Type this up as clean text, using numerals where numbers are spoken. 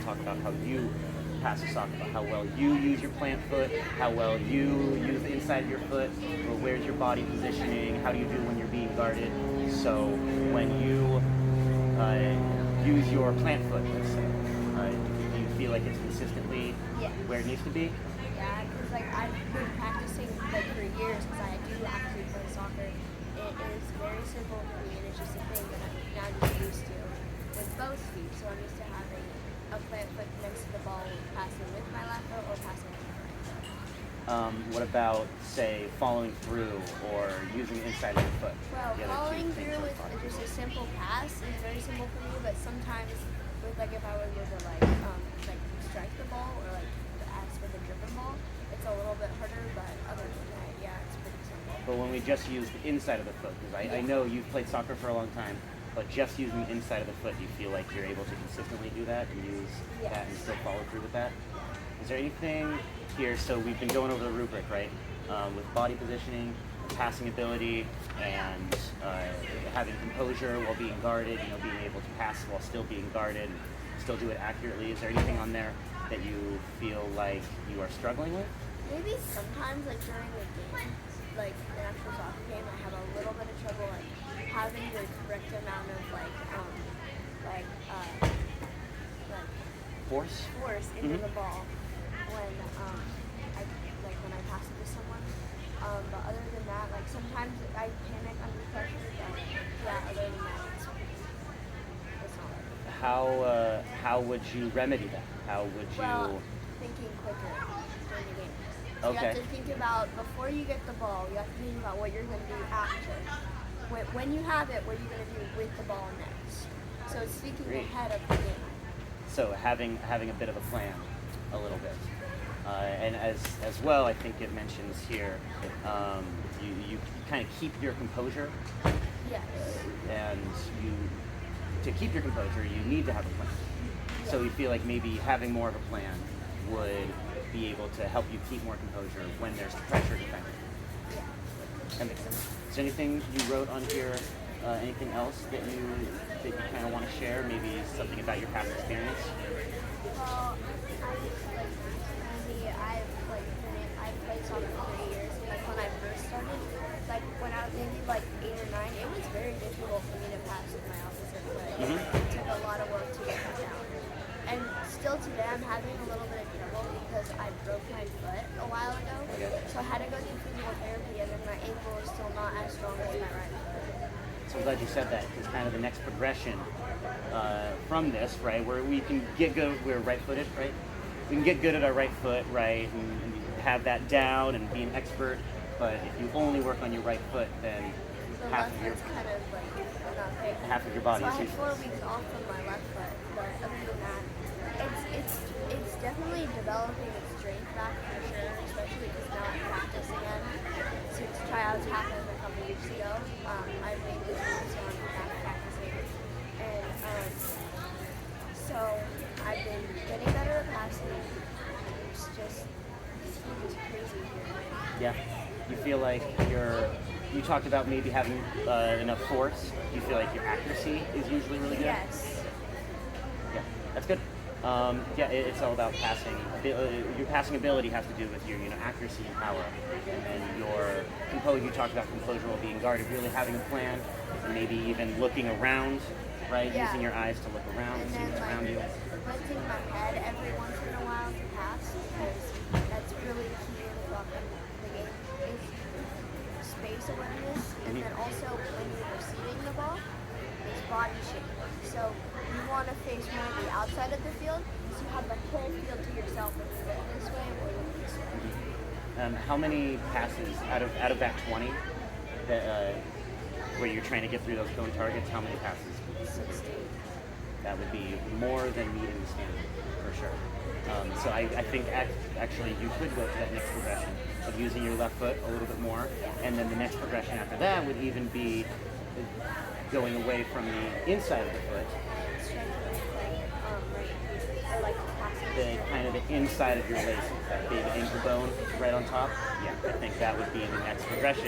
talk about how you pass the soccer ball, how well you use your plant foot, how well you use the inside of your foot, or where's your body positioning, how do you do when you're being guarded. So when you use your plant foot, let's say, do you feel like it's consistently Yes. where it needs to be? Yeah, because like I've been practicing like for years because I do actually play soccer. It is very simple for me, and it's just a thing that I'm now just used to with both feet. So I'm used to having a plant foot next to the ball, passing with my left foot or passing with my right foot. What about, say, following through or using the inside of your foot? Well, The other two following things through so with far. just a simple pass is very simple for me, but sometimes with like if I was to like strike the ball or like ask for the driven ball, it's a little bit harder. But other than that, yeah, it's pretty simple. But when we just use the inside of the foot, because I know you've played soccer for a long time, but just using the inside of the foot, you feel like you're able to consistently do that and use that and Yes. still follow through with that? Is there anything here? So we've been going over the rubric, right? With body positioning, passing ability, and having composure while being guarded, being able to pass while still being guarded, still do it accurately. Is there anything on there that you feel like you are struggling with? Maybe sometimes like during the game, like an actual soccer game, I have a little bit of trouble like having the correct amount of like Force? force into Mhm. the ball when when I pass it to someone. But other than that, like sometimes I panic under pressure. But yeah, other than that, it's not like that. How would you remedy that? How would you? Well, thinking quicker during the game. So you Okay. have to think about before you get the ball. You have to think about what you're going to do after. When you have it, what you're going to do with the ball next. So it's thinking Great. ahead of the game. So having a bit of a plan, a little bit, and as well, I think it mentions here, you kind of keep your composure, Yes. and you to keep your composure, you need to have a plan. So you feel like maybe having more of a plan would be able to help you keep more composure when there's pressure defending. Yeah. That makes sense. Is there anything you wrote on here? Anything else that you kind of want to share? Maybe something about your past experience. Well, I've played soccer for 3 years. Like when I first started, like when I was maybe like 8 or 9, it was very difficult for me to pass with my opposite foot. It took a lot of work to get that down. And still today, I'm having a little bit of trouble because I broke my foot a while ago. Okay. So I had to go through physical therapy, and then my ankle is still not as strong as my right foot. So I'm glad you said that, because kind of the next progression from this, right, where we can get good, we're right-footed, right? We can get good at our right foot, right, and have that down and be an expert. But if you only work on your right foot, then The half left of your foot's kind of like not big. half of your body So I is had 4 useless. weeks off from my left foot, but other than that, it's definitely developing its strength back for sure, especially because now I practice again. Since tryouts happened a couple weeks ago, I've made this move, so I'm back practicing. And so I've been getting better at passing. It's crazy here. Yeah. You feel like you talked about maybe having enough force. You feel like your accuracy is usually really good? Yes. Yeah, that's good. It's all about passing. Your passing ability has to do with your accuracy and power, and then your composure. You talked about composure while being guarded. Really having a plan, and maybe even looking around, right? Yeah. Using your eyes to look around and And see then what's around you. lifting my head every once in a while to pass because that's really key in the game is space awareness, and then also when you're receiving the ball is body shape. So you want to face more the outside of the field, so you have the whole field to yourself when you look this way or look this way. How many passes out of that 20 that where you're trying to get through those cone targets? How many passes? 60. That would be more than meeting the standard, for sure. So I think actually you could go to that next progression of using your left foot a little bit more, and then the next progression after that would even be going away from the inside of the foot, the kind of the inside of your laces, that big ankle bone right on top. Yeah, I think that would be the next progression.